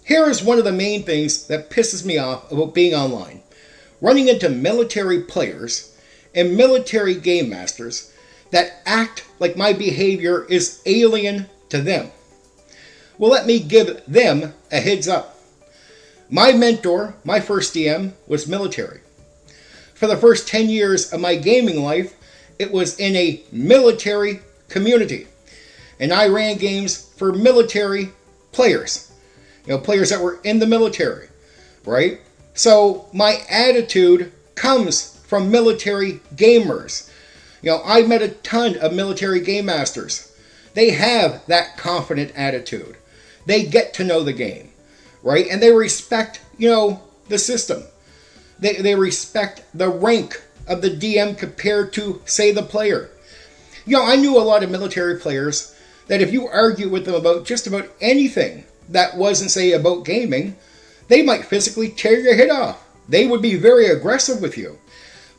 Here is one of the main things that pisses me off about being online. Running into military players and military game masters that act like my behavior is alien to them. Well, let me give them a heads up. My mentor, my first DM, was military. For the first 10 years of my gaming life, it was in a military community. And I ran games for military players. Players that were in the military, right? So my attitude comes from military gamers. I met a ton of military game masters. They have that confident attitude. They get to know the game, right? And they respect, the system. They respect the rank of the DM compared to, say, the player. I knew a lot of military players that if you argue with them about just about anything that wasn't, say, about gaming, they might physically tear your head off. They would be very aggressive with you.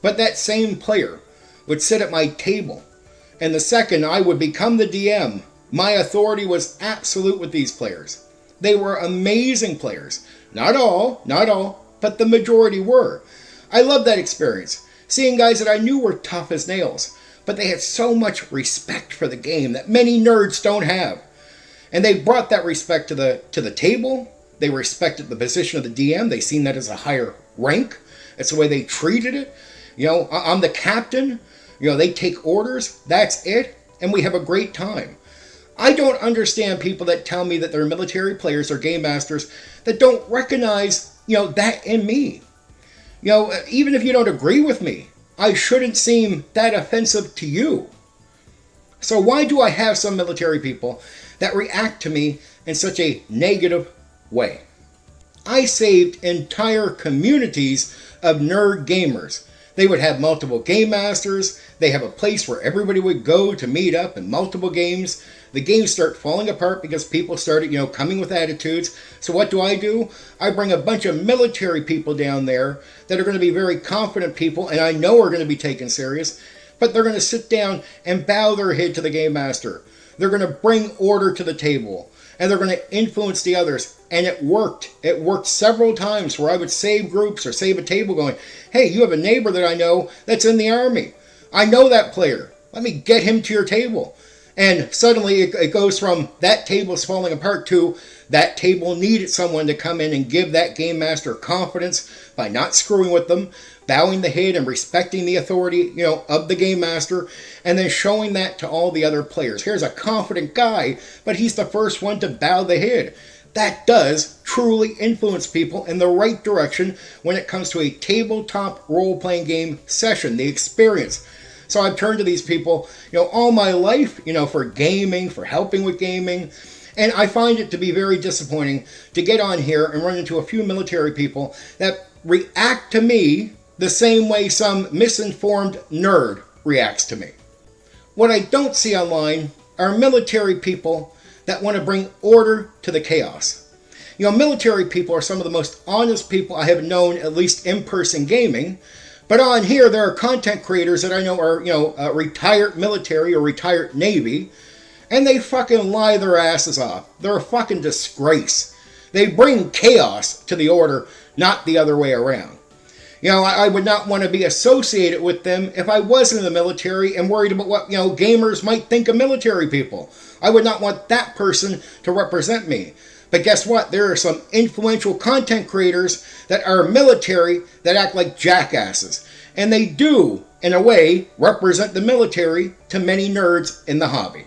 But that same player would sit at my table, and the second I would become the DM, my authority was absolute with these players. They were amazing players. Not all, but the majority were. I loved that experience, seeing guys that I knew were tough as nails, but they had so much respect for the game that many nerds don't have. And they brought that respect to the table. They respected the position of the DM. They seen that as a higher rank. That's the way they treated it. I'm the captain. They take orders. That's it. And we have a great time. I don't understand people that tell me that they're military players or game masters that don't recognize, that in me. Even if you don't agree with me, I shouldn't seem that offensive to you. So why do I have some military people that react to me in such a negative way? I saved entire communities of nerd gamers. They would have multiple game masters. They have a place where everybody would go to meet up in multiple games. The games start falling apart because people started, coming with attitudes. So what do? I bring a bunch of military people down there that are going to be very confident people, and I know are going to be taken serious, but they're going to sit down and bow their head to the game master. They're going to bring order to the table, and they're going to influence the others. And it worked. It worked several times where I would save groups or save a table going, hey, you have a neighbor that I know that's in the army. I know that player. Let me get him to your table. And suddenly it goes from that table's falling apart to that table needed someone to come in and give that game master confidence by not screwing with them, bowing the head and respecting the authority, of the game master, and then showing that to all the other players. Here's a confident guy, but he's the first one to bow the head. That does truly influence people in the right direction when it comes to a tabletop role-playing game session, the experience. So I've turned to these people, all my life, for gaming, for helping with gaming. And I find it to be very disappointing to get on here and run into a few military people that react to me the same way some misinformed nerd reacts to me. What I don't see online are military people that want to bring order to the chaos. Military people are some of the most honest people I have known, at least in-person gaming. But on here, there are content creators that I know are, retired military or retired Navy, and they fucking lie their asses off. They're a fucking disgrace. They bring chaos to the order, not the other way around. I would not want to be associated with them if I wasn't in the military and worried about what, gamers might think of military people. I would not want that person to represent me. But guess what? There are some influential content creators that are military that act like jackasses. And they do, in a way, represent the military to many nerds in the hobby.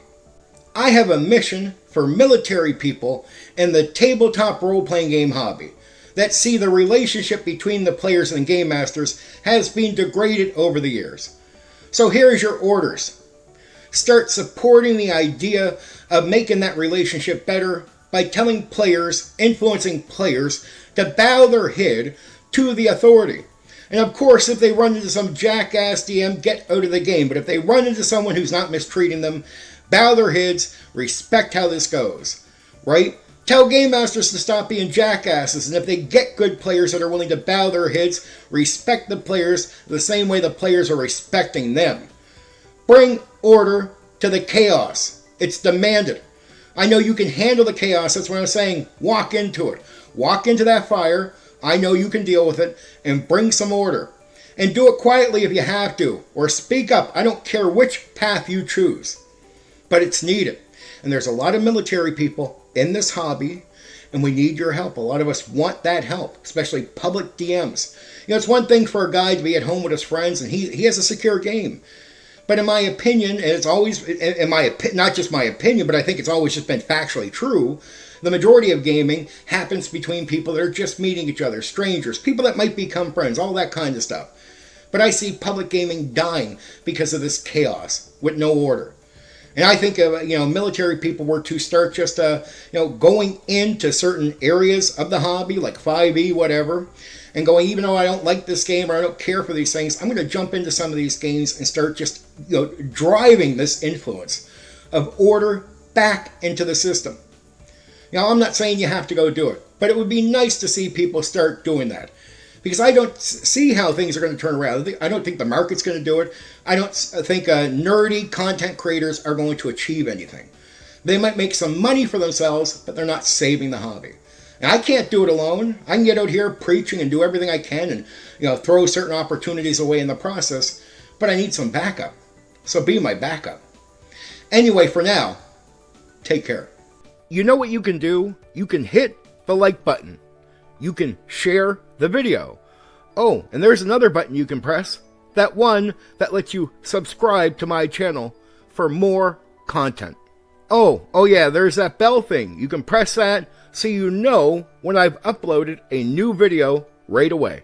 I have a mission for military people in the tabletop role-playing game hobby that see the relationship between the players and game masters has been degraded over the years. So here's your orders. Start supporting the idea of making that relationship better by telling players, influencing players, to bow their head to the authority. And of course, if they run into some jackass DM, get out of the game. But if they run into someone who's not mistreating them, bow their heads, respect how this goes, right? Tell game masters to stop being jackasses, and if they get good players that are willing to bow their heads, respect the players the same way the players are respecting them. Bring order to the chaos. It's demanded. I know you can handle the chaos. That's what I'm saying. Walk into it. Walk into that fire. I know you can deal with it and bring some order. And do it quietly if you have to, or speak up. I don't care which path you choose, but it's needed. And there's a lot of military people in this hobby, and we need your help. A lot of us want that help, especially public DMs. It's one thing for a guy to be at home with his friends and he has a secure game. But in my opinion, and it's always, not just my opinion, but I think it's always just been factually true, the majority of gaming happens between people that are just meeting each other, strangers, people that might become friends, all that kind of stuff. But I see public gaming dying because of this chaos with no order. And I think military people were to start just going into certain areas of the hobby, like 5e, whatever, and going, even though I don't like this game or I don't care for these things, I'm going to jump into some of these games and start just driving this influence of order back into the system. I'm not saying you have to go do it, but it would be nice to see people start doing that. Because I don't see how things are going to turn around. I don't think the market's going to do it. I don't think nerdy content creators are going to achieve anything. They might make some money for themselves, but they're not saving the hobby. And I can't do it alone. I can get out here preaching and do everything I can and throw certain opportunities away in the process, but I need some backup. So be my backup. Anyway, for now, take care. You know what you can do? You can hit the like button. You can share the video. Oh, and there's another button you can press. That one that lets you subscribe to my channel for more content. Oh yeah, there's that bell thing. You can press that so you know when I've uploaded a new video right away.